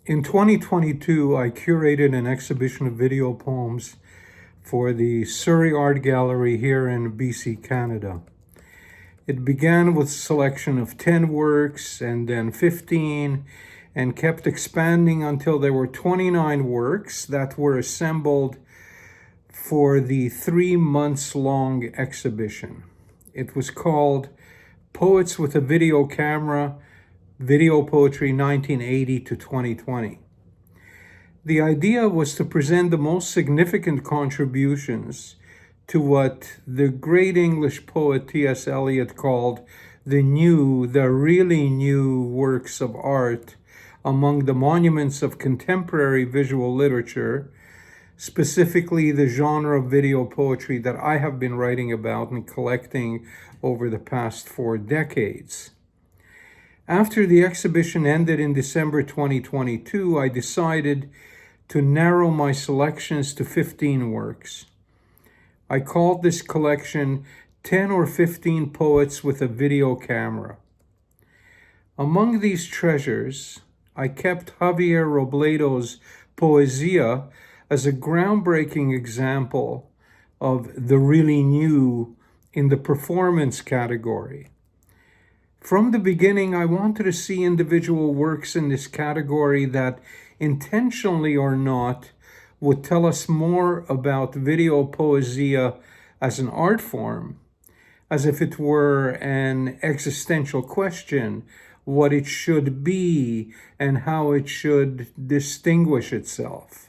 In 2022, I curated an exhibition of video poems for the Surrey Art Gallery here in BC, Canada. It began with a selection of 10 works and then 15 and kept expanding until there were 29 works that were assembled for the 3 months long exhibition. It was called Poets with a Video Camera, Videopoetry 1980 to 2020. The idea was to present the most significant contributions to what the great English poet T.S. Eliot called the really new works of art among the monuments of contemporary visual literature, specifically the genre of video poetry that I have been writing about and collecting over the past 4 decades. After the exhibition ended in December 2022, I decided to narrow my selections to 15 works. I called this collection 10 or 15 Poets with a Video Camera. Among these treasures, I kept Javier Robledo's Poesia as a groundbreaking example of the really new in the performance category. From the beginning, I wanted to see individual works in this category that, intentionally or not, would tell us more about video poesia as an art form, as if it were an existential question, what it should be and how it should distinguish itself.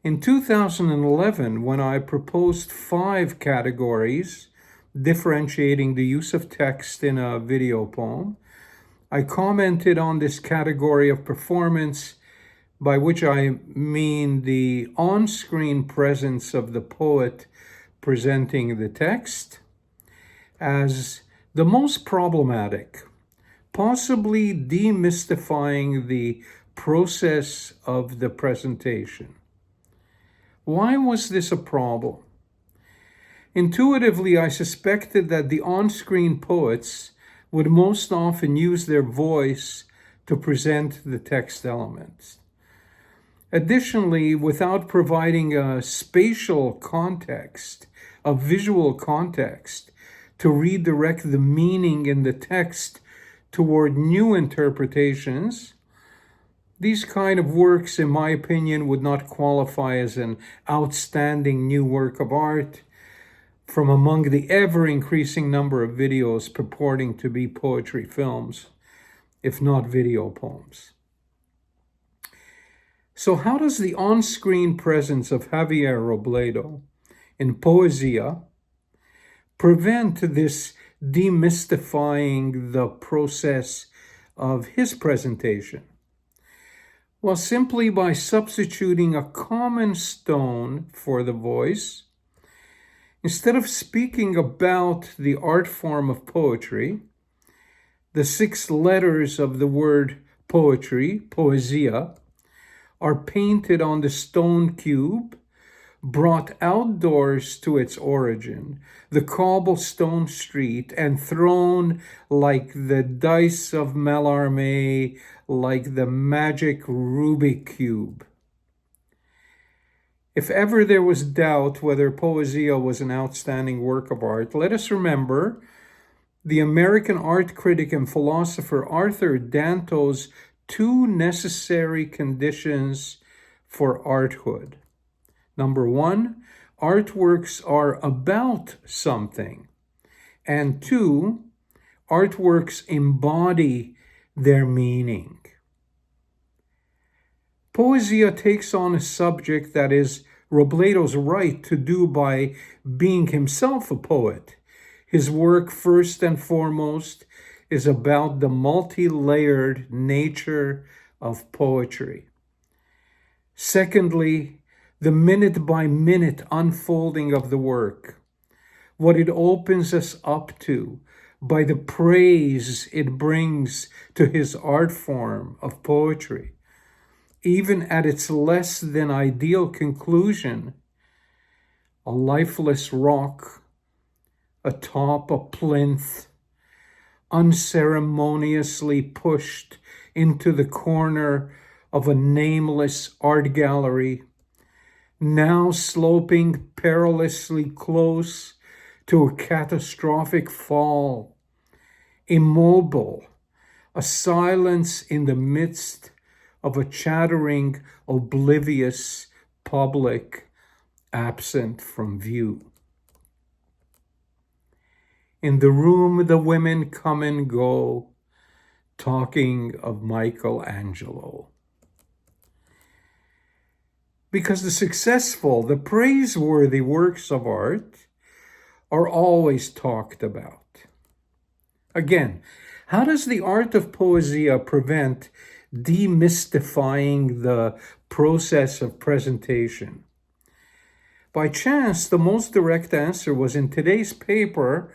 In 2011, when I proposed 5 categories differentiating the use of text in a video poem, I commented on this category of performance, by which I mean the on-screen presence of the poet presenting the text, as the most problematic, possibly demystifying the process of the presentation. Why was this a problem? Intuitively, I suspected that the on-screen poets would most often use their voice to present the text elements. Additionally, without providing a spatial context, a visual context, to redirect the meaning in the text toward new interpretations, these kind of works, in my opinion, would not qualify as an outstanding new work of art from among the ever-increasing number of videos purporting to be poetry films, if not video poems. So how does the on-screen presence of Javier Robledo in Poesia prevent this demystifying the process of his presentation? Well, simply by substituting a common stone for the voice. Instead of speaking about the art form of poetry, the 6 letters of the word poetry, poesia, are painted on the stone cube, brought outdoors to its origin, the cobblestone street, and thrown like the dice of Mallarmé, like the magic Rubik cube. If ever there was doubt whether Poesia was an outstanding work of art, let us remember the American art critic and philosopher Arthur Danto's 2 necessary conditions for arthood. Number 1, artworks are about something. And 2, artworks embody their meaning. Poesia takes on a subject that is Robledo's right to do by being himself a poet. His work, first and foremost, is about the multi-layered nature of poetry. Secondly, the minute-by-minute unfolding of the work, what it opens us up to by the praise it brings to his art form of poetry. Even at its less than ideal conclusion, a lifeless rock atop a plinth, unceremoniously pushed into the corner of a nameless art gallery, now sloping perilously close to a catastrophic fall, immobile, a silence in the midst of a chattering, oblivious public absent from view. In the room, the women come and go, talking of Michelangelo. Because the successful, the praiseworthy works of art are always talked about. Again, how does the art of poesia prevent demystifying the process of presentation? By chance, the most direct answer was in today's paper,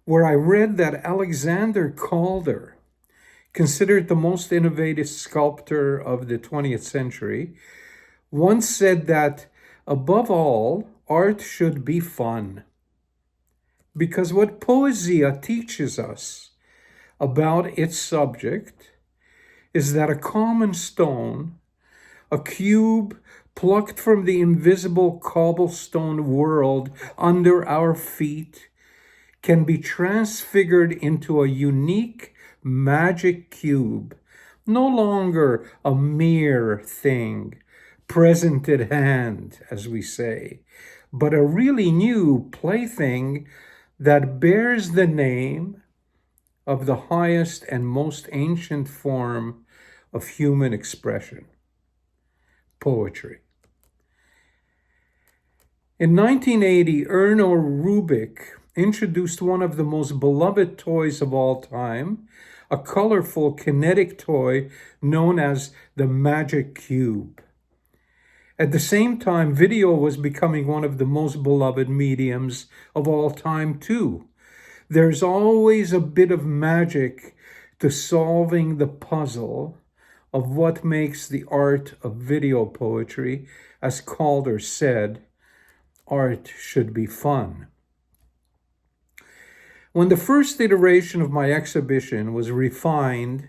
where I read that Alexander Calder, considered the most innovative sculptor of the 20th century, once said that, above all, art should be fun. Because what poesia teaches us about its subject is that a common stone, a cube plucked from the invisible cobblestone world under our feet, can be transfigured into a unique magic cube, no longer a mere thing, present at hand, as we say, but a really new plaything that bears the name of the highest and most ancient form of human expression, poetry. In 1980, Erno Rubik introduced one of the most beloved toys of all time, a colorful kinetic toy known as the Magic Cube. At the same time, video was becoming one of the most beloved mediums of all time too. There's always a bit of magic to solving the puzzle of what makes the art of video poetry, as Calder said, art should be fun. When the first iteration of my exhibition was refined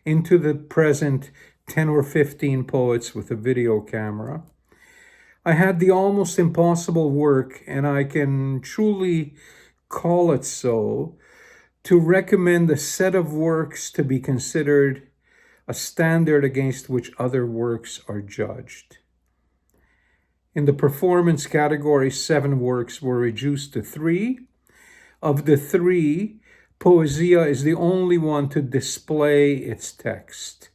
into the present 10 or 15 poets with a video camera, I had the almost impossible work, and I can truly call it so, to recommend a set of works to be considered a standard against which other works are judged. In the performance category, 7 works were reduced to 3. Of the 3, Poesia is the only one to display its text.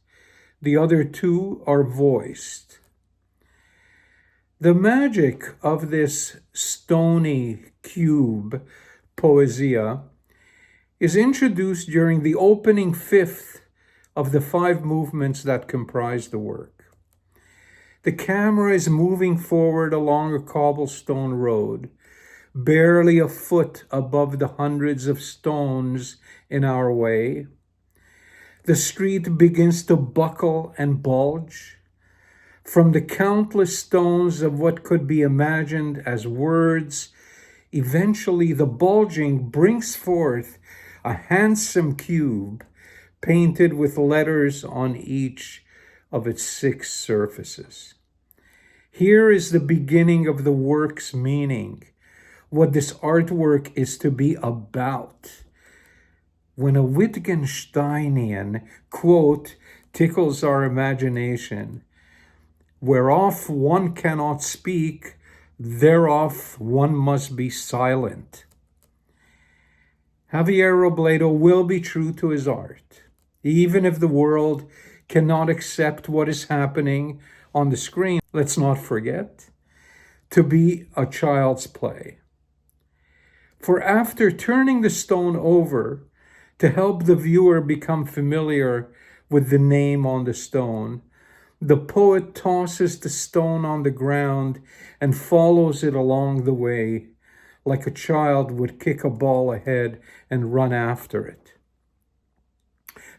The other 2 are voiced. The magic of this stony cube, Poesia, is introduced during the opening 5th of the 5 movements that comprise the work. The camera is moving forward along a cobblestone road, barely a foot above the hundreds of stones in our way. The street begins to buckle and bulge. From the countless stones of what could be imagined as words, eventually the bulging brings forth a handsome cube painted with letters on each of its 6 surfaces. Here is the beginning of the work's meaning, what this artwork is to be about. When a Wittgensteinian quote tickles our imagination, whereof one cannot speak, thereof one must be silent. Javier Robledo will be true to his art, even if the world cannot accept what is happening on the screen. Let's not forget to be a child's play. For after turning the stone over to help the viewer become familiar with the name on the stone, the poet tosses the stone on the ground and follows it along the way, like a child would kick a ball ahead and run after it.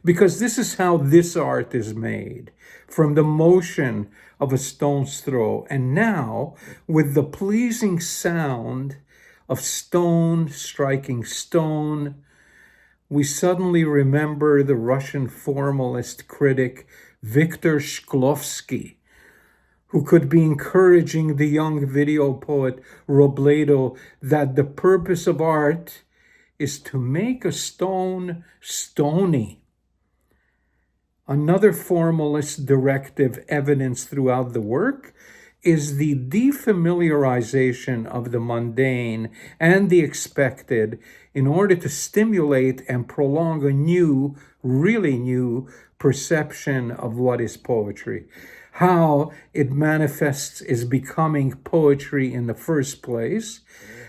Because this is how this art is made, from the motion of a stone's throw, and now with the pleasing sound of stone striking stone, we suddenly remember the Russian formalist critic Viktor Shklovsky, who could be encouraging the young video poet Robledo that the purpose of art is to make a stone stony. Another formalist directive evidenced throughout the work is the defamiliarization of the mundane and the expected in order to stimulate and prolong a new, really new perception of what is poetry. How it manifests is becoming poetry in the first place.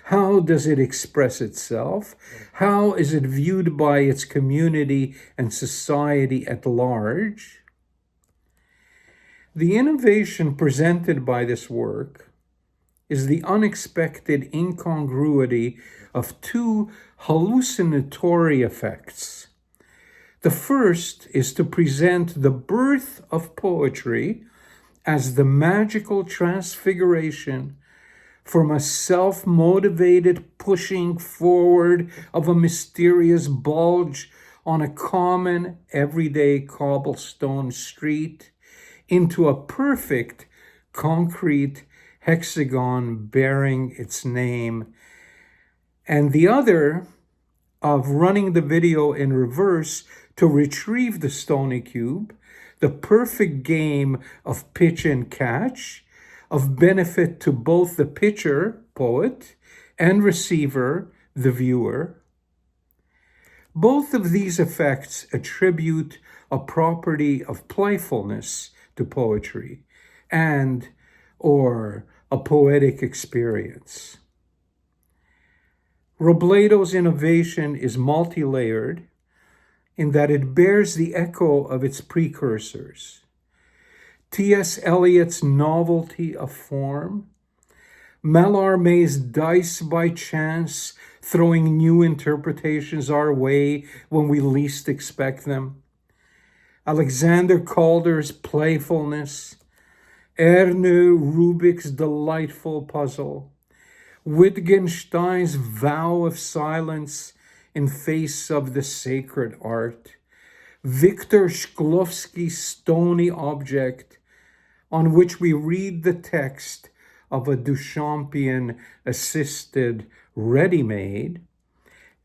How does it express itself? How is it viewed by its community and society at large? The innovation presented by this work is the unexpected incongruity of two hallucinatory effects. The first is to present the birth of poetry as the magical transfiguration from a self-motivated pushing forward of a mysterious bulge on a common, everyday cobblestone street into a perfect, concrete hexagon bearing its name, and the other of running the video in reverse to retrieve the stony cube, the perfect game of pitch and catch, of benefit to both the pitcher, poet, and receiver, the viewer. Both of these effects attribute a property of playfulness to poetry and or a poetic experience. Robledo's innovation is multi-layered in that it bears the echo of its precursors. T.S. Eliot's novelty of form, Mallarmé's dice by chance, throwing new interpretations our way when we least expect them, Alexander Calder's playfulness, Erne Rubik's delightful puzzle, Wittgenstein's vow of silence in face of the sacred art, Viktor Shklovsky's stony object on which we read the text of a Duchampian-assisted ready-made,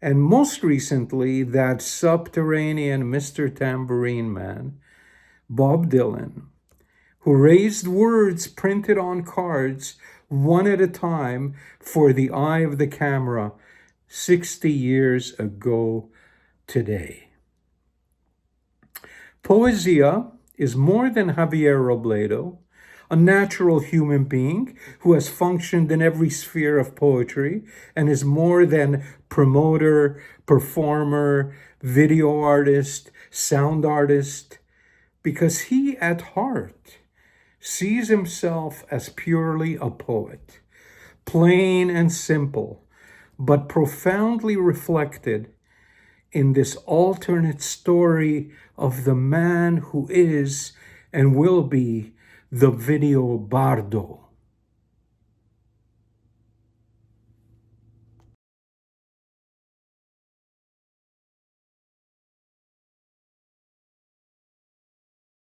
and most recently that subterranean Mr. Tambourine Man, Bob Dylan, who raised words printed on cards one at a time for the eye of the camera 60 years ago today. Poesia is more than Javier Robledo, a natural human being who has functioned in every sphere of poetry and is more than promoter, performer, video artist, sound artist, because he at heart sees himself as purely a poet, plain and simple, but profoundly reflected in this alternate story of the man who is and will be the video bardo.